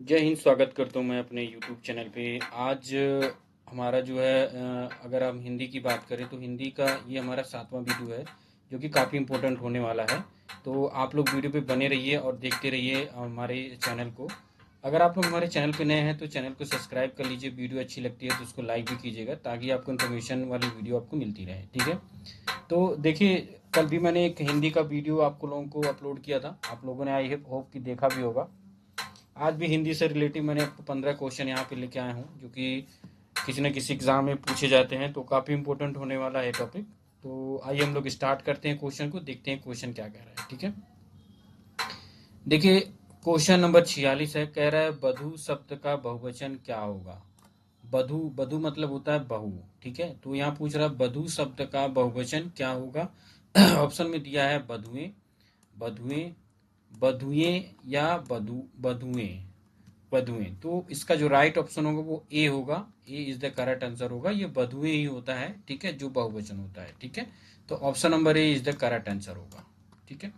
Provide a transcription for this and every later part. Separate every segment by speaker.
Speaker 1: जय हिंद। स्वागत करता हूँ मैं अपने यूट्यूब चैनल पे। आज हमारा जो है अगर हम हिंदी की बात करें तो हिंदी का ये हमारा 7वां वीडियो है जो कि काफ़ी इम्पोर्टेंट होने वाला है। तो आप लोग वीडियो पे बने रहिए और देखते रहिए हमारे चैनल को। अगर आप लोग हमारे चैनल पे नए हैं तो चैनल को सब्सक्राइब कर लीजिए। वीडियो अच्छी लगती है तो उसको लाइक भी कीजिएगा ताकि आपको इन्फॉर्मेशन वाली वीडियो आपको मिलती रहे। ठीक है। तो देखिए, कल भी मैंने एक हिंदी का वीडियो आपको लोगों को अपलोड किया था। आप लोगों ने आई होप कि देखा भी होगा। आज भी हिंदी से रिलेटिव मैंने आपको 15 क्वेश्चन यहाँ पे लेके आया हूँ जो कि किसी न किसी एग्जाम में पूछे जाते हैं, तो काफ़ी इंपॉर्टेंट होने वाला है टॉपिक। तो आइए हम लोग स्टार्ट करते हैं क्वेश्चन को, देखते हैं क्वेश्चन क्या कह रहा है। ठीक है। देखिए, क्वेश्चन नंबर 46 है, कह रहा है बधू शब्द का बहुवचन क्या होगा। बधू, बधू मतलब होता है बहू। ठीक है। तो यहाँ पूछ रहा है बधू शब्द का बहुवचन क्या होगा। ऑप्शन में दिया है बधुएं, बधुएं, बधुएं या बधुएं, बधुएं। तो इसका जो राइट ऑप्शन होगा वो ए होगा। ए इज द करेक्ट आंसर होगा। ये बधुएं ही होता है। ठीक है, जो बहुवचन होता है। ठीक है। तो option number A is the correct answer होगा। ठीक है।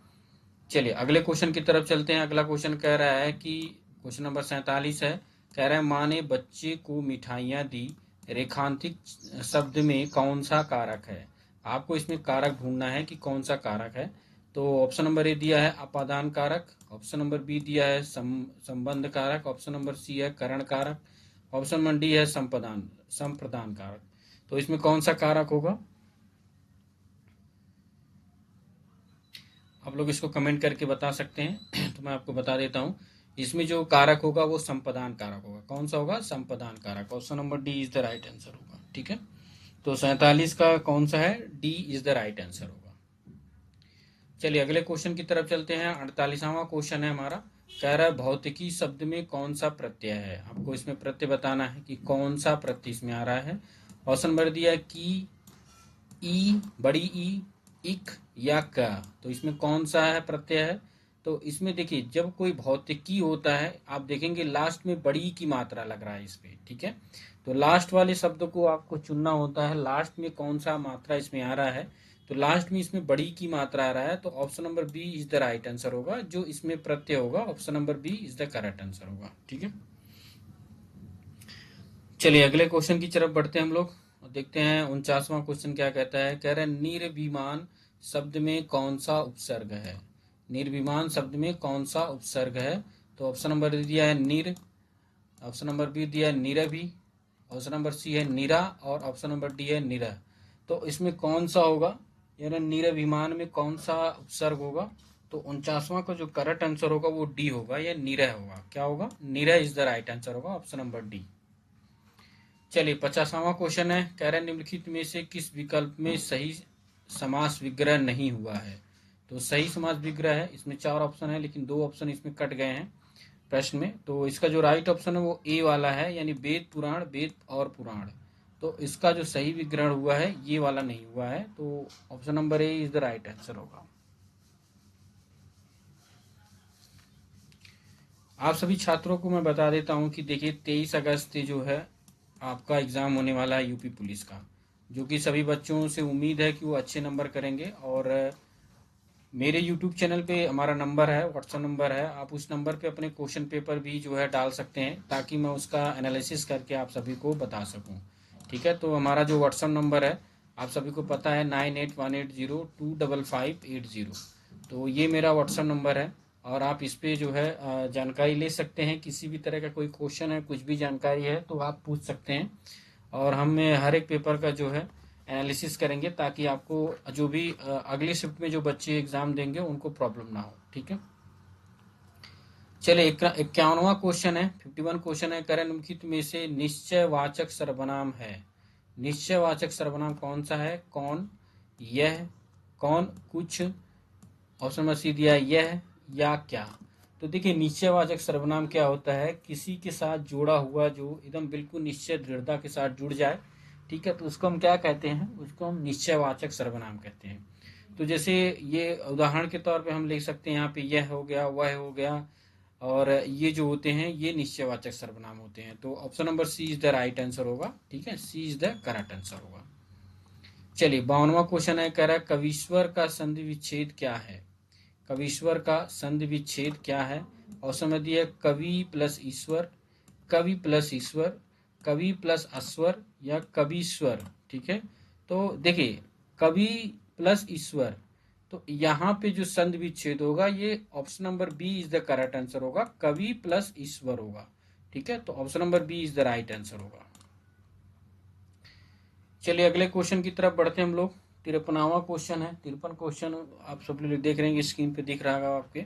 Speaker 1: चलिए अगले क्वेश्चन की तरफ चलते हैं। अगला क्वेश्चन कह रहा है कि क्वेश्चन नंबर 47 है, कह रहा है माँ ने बच्चे को मिठाइयाँ दी, रेखांकित शब्द में कौन सा कारक है। आपको इसमें कारक ढूंढना है कि कौन सा कारक है। तो ऑप्शन नंबर ए दिया है अपादान कारक, ऑप्शन नंबर बी दिया है संबंध कारक, ऑप्शन नंबर सी है करण कारक, ऑप्शन नंबर डी है संप्रदान कारक। तो इसमें कौन सा कारक होगा, आप लोग इसको कमेंट करके बता सकते हैं। तो मैं आपको बता देता हूँ। इसमें जो कारक होगा वो संपदान कारक होगा। कौन सा होगा, संपदान कारक। Option number D is the right answer होगा। ठीक है। तो 47 का कौन सा है, D is the right answer होगा। चलिए अगले क्वेश्चन की तरफ चलते हैं। 48वां क्वेश्चन है हमारा, कह रहा है भौतिकी शब्द में कौन सा प्रत्यय है। आपको इसमें प्रत्यय बताना है कि कौन सा प्रत्यय इसमें आ रहा है। ऑप्शन नंबर दिया है की, ई, बड़ी ई, इक या का। तो इसमें कौन सा है प्रत्यय है। तो इसमें देखिए, जब कोई भौतिकी होता है आप देखेंगे लास्ट में बड़ी की मात्रा लग रहा है इस पे। ठीक है। तो लास्ट वाले शब्द को आपको चुनना होता है, लास्ट में कौन सा मात्रा इसमें आ रहा है। तो लास्ट में इसमें बड़ी की मात्रा आ रहा है, तो option number B is the right answer होगा। जो इसमें प्रत्यय होगा option number B is the correct answer होगा। ठीक है। चलिए अगले क्वेश्चन की तरफ बढ़ते हैं हम लोग और देखते हैं 49वां क्वेश्चन क्या कहता है। कह रहे हैं निर्विमान शब्द में कौन सा उपसर्ग है। निर्विमान शब्द में कौन सा उपसर्ग है। तो ऑप्शन नंबर दिया है निर, ऑप्शन नंबर बी दिया है निरभि, ऑप्शन नंबर सी है निरा और ऑप्शन नंबर डी है निरह। तो इसमें कौन सा होगा, यानी निर्विमान में कौन सा उपसर्ग होगा। तो 49वां का जो करेक्ट आंसर होगा वो डी होगा, या निरह होगा। क्या होगा, निरह इज द राइट आंसर होगा, ऑप्शन नंबर डी। चलिए 50वां क्वेश्चन है, कह रहे हैं निम्नलिखित में से किस विकल्प में सही समास विग्रह नहीं हुआ है। तो सही समास विग्रह है, इसमें 4 ऑप्शन है लेकिन 2 ऑप्शन इसमें कट गए हैं प्रश्न में। तो इसका जो राइट ऑप्शन है वो ए वाला है, यानी वेद पुराण, वेद और पुराण। तो इसका जो सही विग्रहण हुआ है ये वाला नहीं हुआ है। तो option number A is the right answer होगा। आप सभी छात्रों को मैं बता देता हूं कि देखिए 23 अगस्त जो है आपका एग्ज़ाम होने वाला है यूपी पुलिस का, जो कि सभी बच्चों से उम्मीद है कि वो अच्छे नंबर करेंगे। और मेरे यूट्यूब चैनल पे हमारा नंबर है, व्हाट्सएप नंबर है, आप उस नंबर पे अपने क्वेश्चन पेपर भी जो है डाल सकते हैं ताकि मैं उसका एनालिसिस करके आप सभी को बता सकूं। ठीक है। तो हमारा जो व्हाट्सएप नंबर है आप सभी को पता है 9818025580। तो ये मेरा व्हाट्सएप नंबर है और आप इस पे जो है जानकारी ले सकते हैं। किसी भी तरह का कोई क्वेश्चन है, कुछ भी जानकारी है तो आप पूछ सकते हैं और हम हर एक पेपर का जो है एनालिसिस करेंगे ताकि आपको जो भी अगली शिफ्ट में जो बच्चे एग्जाम देंगे उनको प्रॉब्लम ना हो। ठीक है। चलिए 51वां क्वेश्चन है, 51 क्वेश्चन है, करें निम्नलिखित में से निश्चयवाचक सर्वनाम है। निश्चयवाचक सर्वनाम कौन सा है, कौन, यह, कौन, कुछ, ऑप्शन नंबर सी दिया है यह या क्या। तो देखिए निश्चयवाचक सर्वनाम क्या होता है, किसी के साथ जोड़ा हुआ जो एकदम बिल्कुल निश्चय दृढ़ता के साथ जुड़ जाए। ठीक है। तो उसको हम क्या कहते हैं, उसको हम निश्चयवाचक सर्वनाम कहते हैं। तो जैसे ये उदाहरण के तौर पे हम ले सकते हैं, यहाँ पे यह हो गया, वह हो गया, और ये जो होते हैं ये निश्चयवाचक सर्वनाम होते हैं। तो option number C is the right answer होगा। ठीक है, C is the correct answer होगा। चलिए 52वां क्वेश्चन है, कह रहा है कवीश्वर का संधि विच्छेद क्या है। कवीश्वर का संधि विच्छेद क्या है। ऑप्शन में दिया है कवि प्लस ईश्वर, कवि प्लस ईश्वर, कवि प्लस अस्वर या कवीश्वर। ठीक है, तो देखिए कवि प्लस ईश्वर, तो यहाँ पे जो संधि विच्छेद होगा ये option number B is the correct answer होगा, कवि प्लस ईश्वर होगा। ठीक है, तो option number B is the right answer होगा। चलिए अगले क्वेश्चन की तरफ बढ़ते हैं हम लोग। 53वां क्वेश्चन है। 53 क्वेश्चन आप सब लोग देख रहे हैं, स्क्रीन पे दिख रहा होगा आपके।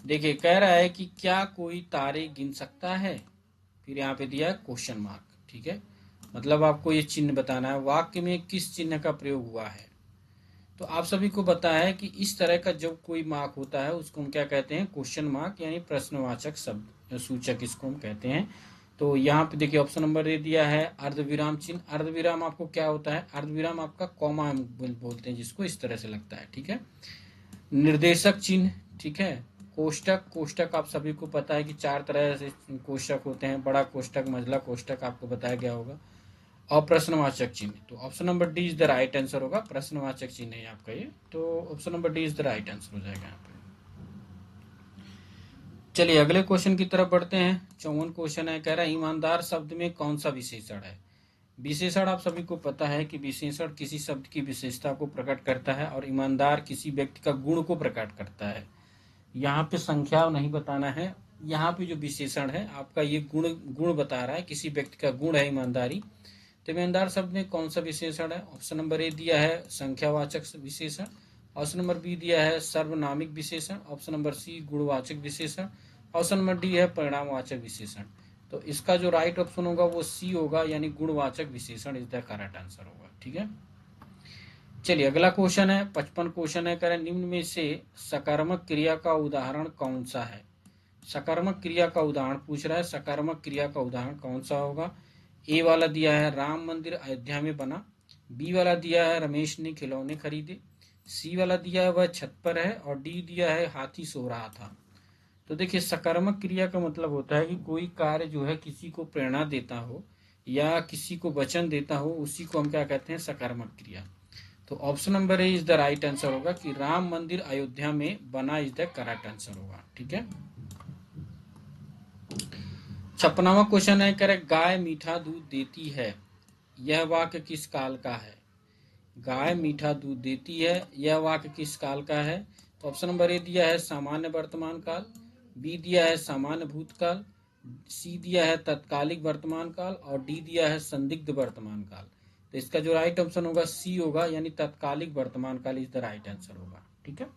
Speaker 1: देखिए कह रहा है कि क्या कोई तारे गिन सकता है, फिर यहाँ पे दिया है क्वेश्चन मार्क। ठीक है, मतलब आपको ये चिन्ह बताना है, वाक्य में किस चिन्ह का प्रयोग हुआ है। तो आप सभी को पता है कि इस तरह का जब कोई मार्क होता है उसको हम क्या कहते हैं, क्वेश्चन मार्क, यानी प्रश्नवाचक शब्द सूचक इसको हम कहते हैं। तो यहाँ पे देखिए ऑप्शन नंबर दे दिया है अर्धविराम चिन्ह। अर्धविराम आपको क्या होता है, अर्धविराम आपका कॉमा हम बोलते हैं जिसको, इस तरह से लगता है। ठीक है, निर्देशक चिन्ह। ठीक है, कोष्टक, कोष्टक आप सभी को पता है कि 4 तरह से कोष्टक होते हैं, बड़ा कोष्टक, मझला कोष्टक आपको बताया गया होगा। और प्रश्नवाचक चिन्ह, तो option number D is the right answer होगा, प्रश्नवाचक चिन्ह है आपका ये, तो option number D is the right answer हो जाएगा यहाँ पे। चलिए अगले क्वेश्चन की तरफ बढ़ते हैं। 54 क्वेश्चन है, कह रहा है ईमानदार शब्द में कौन सा विशेषण है। विशेषण आप सभी को पता है कि विशेषण किसी शब्द की विशेषता को प्रकट करता है और ईमानदार किसी व्यक्ति का गुण को प्रकट करता है। यहाँ पे संख्या नहीं बताना है, यहाँ पे जो विशेषण है आपका ये गुण बता रहा है, किसी व्यक्ति का गुण है ईमानदारी। तो ईमानदार शब्द में कौन सा विशेषण है, ऑप्शन नंबर ए दिया है संख्यावाचक विशेषण, ऑप्शन नंबर बी दिया है सर्वनामिक विशेषण, ऑप्शन नंबर सी गुणवाचक विशेषण, ऑप्शन नंबर डी है परिणामवाचक विशेषण। तो इसका जो राइट ऑप्शन होगा वो सी होगा, यानी गुणवाचक विशेषण इज द करेक्ट आंसर होगा। ठीक है, चलिए अगला क्वेश्चन है। 55 क्वेश्चन है, कह रहे निम्न में से सकारात्मक क्रिया का उदाहरण कौन सा है। सकारात्मक क्रिया का उदाहरण पूछ रहा है, सकारात्मक क्रिया का उदाहरण कौन सा होगा। ए वाला दिया है राम मंदिर अयोध्या में बना, बी वाला दिया है रमेश ने खिलौने खरीदे, सी वाला दिया है वह छत पर है, और डी दिया है हाथी सो रहा था। तो देखिए सकारात्मक क्रिया का मतलब होता है कि कोई कार्य जो है किसी को प्रेरणा देता हो या किसी को वचन देता हो, उसी को हम क्या कहते हैं, सकारात्मक क्रिया। तो option number A is the right answer होगा कि राम मंदिर अयोध्या में बना इज द करेक्ट आंसर होगा। ठीक है, 56वां क्वेश्चन है, कह रहे गाय मीठा दूध देती है, यह वाक्य किस काल का है। गाय मीठा दूध देती है, यह वाक्य किस काल का है। तो ऑप्शन नंबर ए दिया है सामान्य वर्तमान काल, बी दिया है सामान्य भूतकाल, सी दिया है तत्कालिक वर्तमान काल, और डी दिया है संदिग्ध वर्तमान काल। तो इसका जो राइट ऑप्शन होगा सी होगा, यानी तत्कालिक वर्तमान काल इज द राइट आंसर होगा। ठीक है,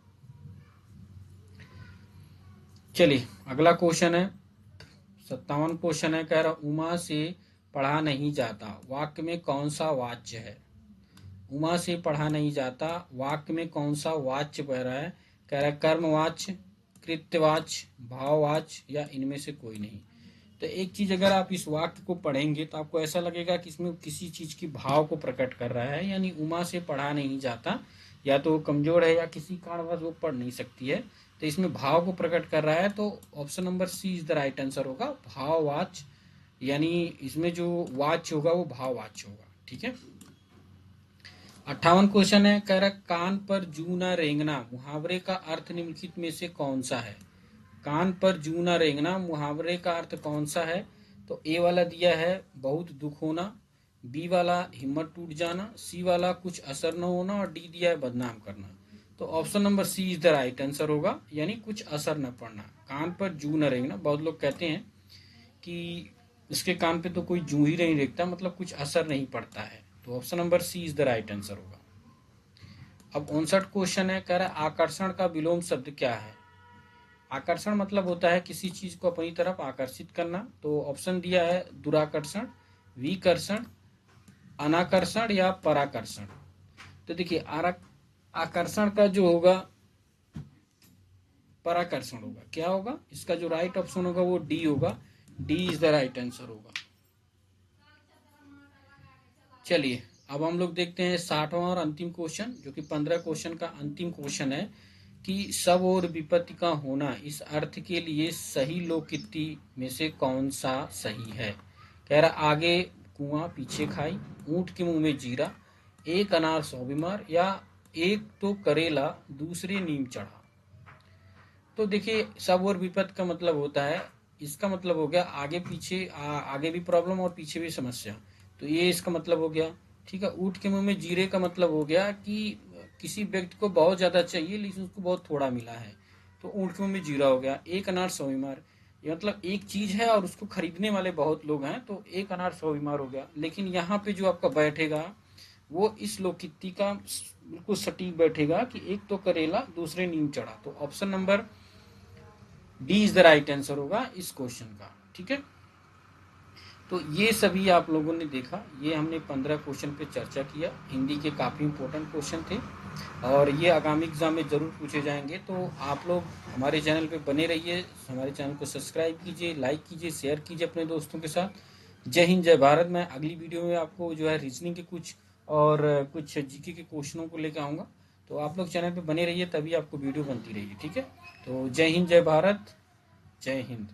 Speaker 1: चलिए अगला क्वेश्चन है। 57 क्वेश्चन है, कह रहा उमा से पढ़ा नहीं जाता, वाक्य में कौन सा वाच्य है। उमा से पढ़ा नहीं जाता, वाक्य में कौन सा वाच्य बह रहा है। कह रहा है कर्मवाच्य, कृत्यवाच्य, भाववाच्य या इनमें से कोई नहीं। तो एक चीज अगर आप इस वाक्य को पढ़ेंगे तो आपको ऐसा लगेगा कि इसमें किसी चीज की भाव को प्रकट कर रहा है, यानी उमा से पढ़ा नहीं जाता, या तो वो कमजोर है या किसी कारणवश वो पढ़ नहीं सकती है, तो इसमें भाव को प्रकट कर रहा है। तो option number C is the right answer होगा, भाववाच्य, यानी इसमें जो वाच्य होगा वो भाववाच्य होगा। ठीक है, 58 क्वेश्चन है, कह रहा कान पर जू न रेंगना मुहावरे का अर्थ निम्नलिखित में से कौन सा है। कान पर जू न रेंगना मुहावरे का अर्थ कौन सा है। तो ए वाला दिया है बहुत दुख होना, बी वाला हिम्मत टूट जाना, सी वाला कुछ असर न होना, और डी दिया है बदनाम करना। तो option number C is the right answer होगा, यानी कुछ असर न पड़ना। कान पर जू न रेंगना, बहुत लोग कहते हैं कि इसके कान पे तो कोई जू ही नहीं रेंगता, मतलब कुछ असर नहीं पड़ता है। तो option number C is the right answer होगा। अब 59 क्वेश्चन है, कह रहा है आकर्षण का विलोम शब्द क्या है। आकर्षण मतलब होता है किसी चीज को अपनी तरफ आकर्षित करना। तो ऑप्शन दिया है दुराकर्षण, विकर्षण, अनाकर्षण या पराकर्षण। तो देखिए आकर्षण का जो होगा पराकर्षण होगा, क्या होगा, इसका जो राइट ऑप्शन होगा वो डी होगा, D is the right answer होगा। चलिए अब हम लोग देखते हैं 60वां और अंतिम क्वेश्चन, जो कि 15 क्वेश्चन का अंतिम क्वेश्चन है कि सब और विपत्ति का होना इस अर्थ के लिए सही लोकोक्ति में से कौन सा सही है। कह रहा आगे कुआं पीछे खाई, ऊंट के मुंह में जीरा, एक अनार 100 बीमार, या एक तो करेला दूसरे नीम चढ़ा। तो देखिए सब और विपद का मतलब होता है, इसका मतलब हो गया आगे पीछे, आगे भी प्रॉब्लम और पीछे भी समस्या, तो ये इसका मतलब हो गया। ठीक है, ऊँट के मुंह में जीरे का मतलब हो गया कि किसी व्यक्ति को बहुत ज़्यादा चाहिए लेकिन उसको बहुत थोड़ा मिला है, तो ऊँट के मुंह में जीरा हो गया। एक अनार 100 बीमार, ये मतलब एक चीज़ है और उसको खरीदने वाले बहुत लोग हैं, तो एक अनार 100 बीमार हो गया। लेकिन यहाँ पे जो आपका बैठेगा वो इस लोकोक्ति का बिल्कुल सटीक बैठेगा कि एक तो करेला दूसरे नीम चढ़ा, तो option number D is the right answer होगा इस क्वेश्चन का। ठीक है, तो ये सभी आप लोगों ने देखा, ये हमने 15 क्वेश्चन पे चर्चा किया, हिंदी के काफ़ी इंपॉर्टेंट क्वेश्चन थे और ये आगामी एग्जाम में ज़रूर पूछे जाएंगे। तो आप लोग हमारे चैनल पे बने रहिए, हमारे चैनल को सब्सक्राइब कीजिए, लाइक कीजिए, शेयर कीजिए अपने दोस्तों के साथ। जय हिंद, जय भारत। मैं अगली वीडियो में आपको जो है रीजनिंग के कुछ और कुछ जीके के क्वेश्चनों को लेकर आऊँगा, तो आप लोग चैनल पे बने रहिए, तभी आपको वीडियो बनती रहेगी। ठीक है, तो जय हिंद, जय भारत, जय हिंद।